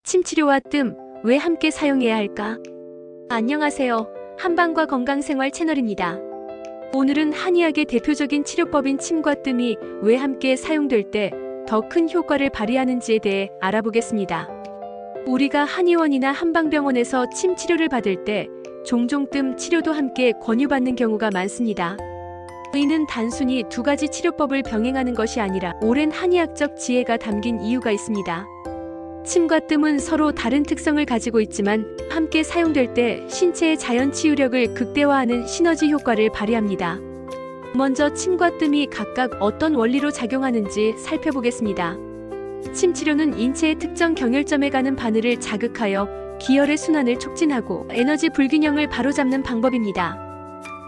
침치료와 뜸, 왜 함께 사용해야 할까? 안녕하세요. 한방과 건강생활 채널입니다. 오늘은 한의학의 대표적인 치료법인 침과 뜸이 왜 함께 사용될 때 더 큰 효과를 발휘하는지에 대해 알아보겠습니다. 우리가 한의원이나 한방병원에서 침 치료를 받을 때 종종 뜸 치료도 함께 권유받는 경우가 많습니다. 이는 단순히 두 가지 치료법을 병행하는 것이 아니라 오랜 한의학적 지혜가 담긴 이유가 있습니다. 침과 뜸은 서로 다른 특성을 가지고 있지만 함께 사용될 때 신체의 자연 치유력을 극대화하는 시너지 효과를 발휘합니다. 먼저 침과 뜸이 각각 어떤 원리로 작용하는지 살펴보겠습니다. 침 치료는 인체의 특정 경혈점에 가는 바늘을 자극하여 기혈의 순환을 촉진하고 에너지 불균형을 바로잡는 방법입니다.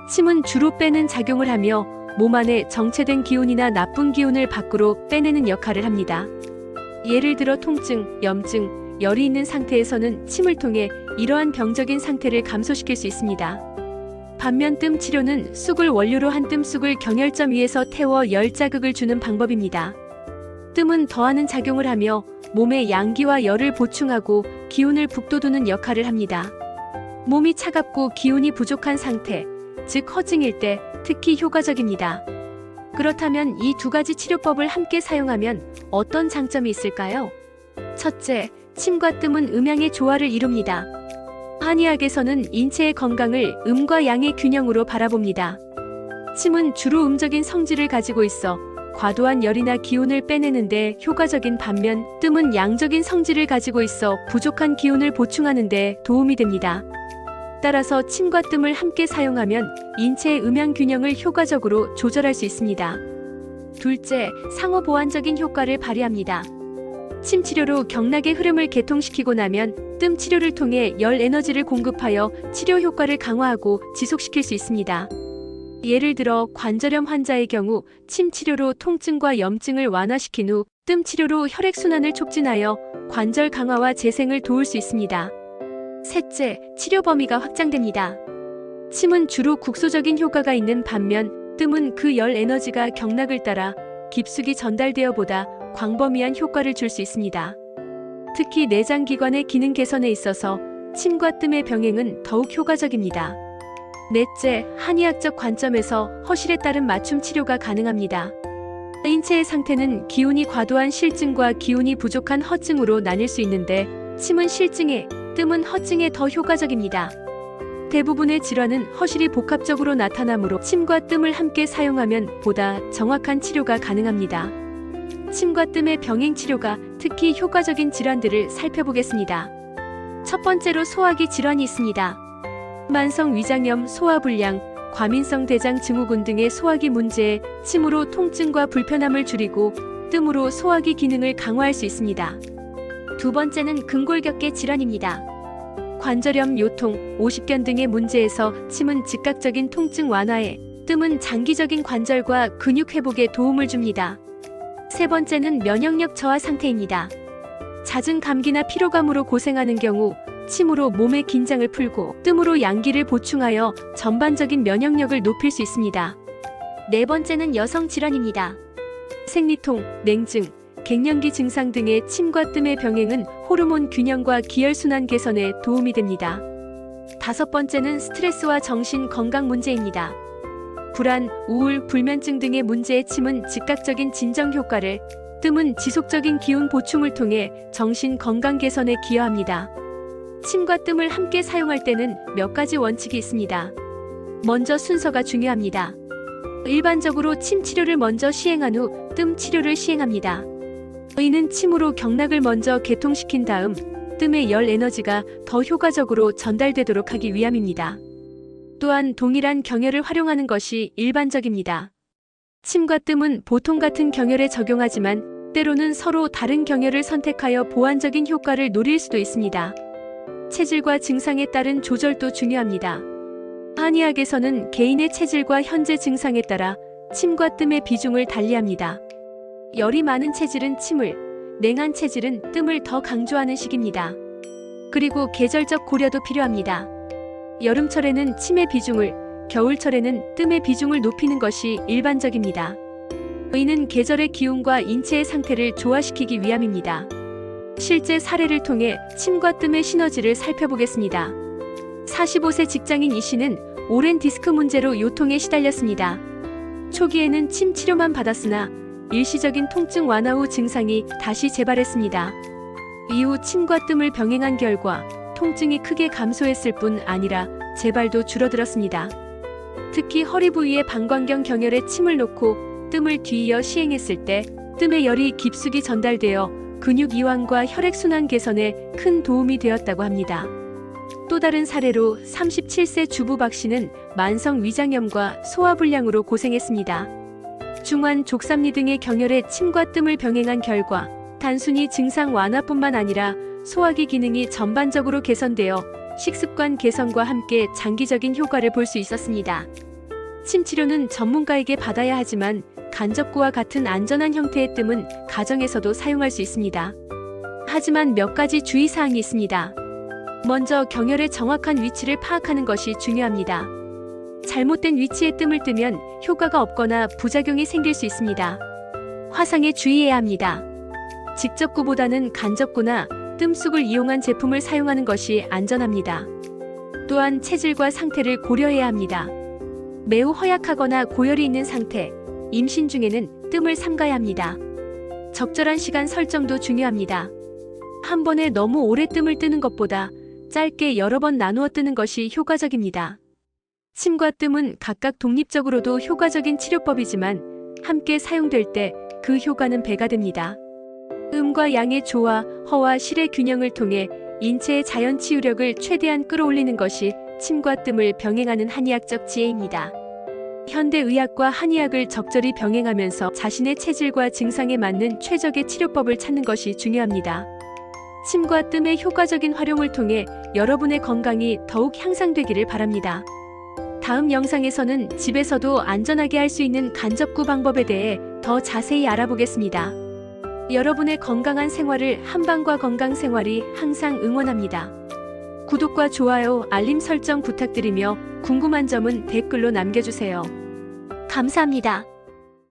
침은 주로 빼는 작용을 하며 몸 안에 정체된 기운이나 나쁜 기운을 밖으로 빼내는 역할을 합니다. 예를 들어 통증, 염증, 열이 있는 상태에서는 침을 통해 이러한 병적인 상태를 감소시킬 수 있습니다. 반면 뜸 치료는 쑥을 원료로 한 뜸쑥을 경혈점 위에서 태워 열 자극을 주는 방법입니다. 뜸은 더하는 작용을 하며 몸의 양기와 열을 보충하고 기운을 북돋우는 역할을 합니다. 몸이 차갑고 기운이 부족한 상태, 즉 허증일 때 특히 효과적입니다. 그렇다면 이 두 가지 치료법을 함께 사용하면 어떤 장점이 있을까요? 첫째, 침과 뜸은 음양의 조화를 이룹니다. 한의학에서는 인체의 건강을 음과 양의 균형으로 바라봅니다. 침은 주로 음적인 성질을 가지고 있어 과도한 열이나 기운을 빼내는 데 효과적인 반면 뜸은 양적인 성질을 가지고 있어 부족한 기운을 보충하는 데 도움이 됩니다. 따라서 침과 뜸을 함께 사용하면 인체의 음양 균형을 효과적으로 조절할 수 있습니다. 둘째, 상호 보완적인 효과를 발휘합니다. 침 치료로 경락의 흐름을 개통시키고 나면 뜸 치료를 통해 열 에너지를 공급하여 치료 효과를 강화하고 지속시킬 수 있습니다. 예를 들어 관절염 환자의 경우 침 치료로 통증과 염증을 완화시킨 후 뜸 치료로 혈액순환을 촉진하여 관절 강화와 재생을 도울 수 있습니다. 셋째, 치료 범위가 확장됩니다. 침은 주로 국소적인 효과가 있는 반면 뜸은 그 열 에너지가 경락을 따라 깊숙이 전달되어 보다 광범위한 효과를 줄 수 있습니다. 특히 내장기관의 기능 개선에 있어서 침과 뜸의 병행은 더욱 효과적입니다. 넷째, 한의학적 관점에서 허실에 따른 맞춤 치료가 가능합니다. 인체의 상태는 기운이 과도한 실증과 기운이 부족한 허증으로 나뉠 수 있는데 침은 실증에, 뜸은 허증에 더 효과적입니다. 대부분의 질환은 허실이 복합적으로 나타나므로 침과 뜸을 함께 사용하면 보다 정확한 치료가 가능합니다. 침과 뜸의 병행 치료가 특히 효과적인 질환들을 살펴보겠습니다. 첫 번째로 소화기 질환이 있습니다. 만성 위장염, 소화불량, 과민성 대장 증후군 등의 소화기 문제에 침으로 통증과 불편함을 줄이고 뜸으로 소화기 기능을 강화할 수 있습니다. 두 번째는 근골격계 질환입니다. 관절염, 요통, 오십견 등의 문제에서 침은 즉각적인 통증 완화에, 뜸은 장기적인 관절과 근육 회복에 도움을 줍니다. 세 번째는 면역력 저하 상태입니다. 잦은 감기나 피로감으로 고생하는 경우 침으로 몸의 긴장을 풀고 뜸으로 양기를 보충하여 전반적인 면역력을 높일 수 있습니다. 네 번째는 여성 질환입니다. 생리통, 냉증, 갱년기 증상 등의 침과 뜸의 병행은 호르몬 균형과 기혈순환 개선에 도움이 됩니다. 다섯 번째는 스트레스와 정신 건강 문제입니다. 불안, 우울, 불면증 등의 문제에 침은 즉각적인 진정 효과를, 뜸은 지속적인 기운 보충을 통해 정신 건강 개선에 기여합니다. 침과 뜸을 함께 사용할 때는 몇 가지 원칙이 있습니다. 먼저 순서가 중요합니다. 일반적으로 침 치료를 먼저 시행한 후 뜸 치료를 시행합니다. 이는 침으로 경락을 먼저 개통시킨 다음 뜸의 열 에너지가 더 효과적으로 전달되도록 하기 위함입니다. 또한 동일한 경혈을 활용하는 것이 일반적입니다. 침과 뜸은 보통 같은 경혈에 적용하지만 때로는 서로 다른 경혈을 선택하여 보완적인 효과를 노릴 수도 있습니다. 체질과 증상에 따른 조절도 중요합니다. 한의학에서는 개인의 체질과 현재 증상에 따라 침과 뜸의 비중을 달리합니다. 열이 많은 체질은 침을, 냉한 체질은 뜸을 더 강조하는 식입니다. 그리고 계절적 고려도 필요합니다. 여름철에는 침의 비중을, 겨울철에는 뜸의 비중을 높이는 것이 일반적입니다. 이는 계절의 기운과 인체의 상태를 조화시키기 위함입니다. 실제 사례를 통해 침과 뜸의 시너지를 살펴보겠습니다. 45세 직장인 이 씨는 오랜 디스크 문제로 요통에 시달렸습니다. 초기에는 침 치료만 받았으나 일시적인 통증 완화 후 증상이 다시 재발했습니다. 이후 침과 뜸을 병행한 결과 통증이 크게 감소했을 뿐 아니라 재발도 줄어들었습니다. 특히 허리 부위에 방광경 경혈에 침을 놓고 뜸을 뒤이어 시행했을 때 뜸의 열이 깊숙이 전달되어 근육 이완과 혈액순환 개선에 큰 도움이 되었다고 합니다. 또 다른 사례로 37세 주부 박 씨는 만성 위장염과 소화불량으로 고생했습니다. 중환, 족삼리 등의 경혈에 침과 뜸을 병행한 결과 단순히 증상 완화뿐만 아니라 소화기 기능이 전반적으로 개선되어 식습관 개선과 함께 장기적인 효과를 볼 수 있었습니다. 침 치료는 전문가에게 받아야 하지만 간접구와 같은 안전한 형태의 뜸은 가정에서도 사용할 수 있습니다. 하지만 몇 가지 주의사항이 있습니다. 먼저 경혈의 정확한 위치를 파악하는 것이 중요합니다. 잘못된 위치에 뜸을 뜨면 효과가 없거나 부작용이 생길 수 있습니다. 화상에 주의해야 합니다. 직접구보다는 간접구나 뜸쑥을 이용한 제품을 사용하는 것이 안전합니다. 또한 체질과 상태를 고려해야 합니다. 매우 허약하거나 고열이 있는 상태, 임신 중에는 뜸을 삼가야 합니다. 적절한 시간 설정도 중요합니다. 한 번에 너무 오래 뜸을 뜨는 것보다 짧게 여러 번 나누어 뜨는 것이 효과적입니다. 침과 뜸은 각각 독립적으로도 효과적인 치료법이지만 함께 사용될 때 그 효과는 배가 됩니다. 음과 양의 조화, 허와 실의 균형을 통해 인체의 자연 치유력을 최대한 끌어올리는 것이 침과 뜸을 병행하는 한의학적 지혜입니다. 현대의학과 한의학을 적절히 병행하면서 자신의 체질과 증상에 맞는 최적의 치료법을 찾는 것이 중요합니다. 침과 뜸의 효과적인 활용을 통해 여러분의 건강이 더욱 향상되기를 바랍니다. 다음 영상에서는 집에서도 안전하게 할 수 있는 간접구 방법에 대해 더 자세히 알아보겠습니다. 여러분의 건강한 생활을 한방과 건강생활이 항상 응원합니다. 구독과 좋아요, 알림 설정 부탁드리며 궁금한 점은 댓글로 남겨주세요. 감사합니다.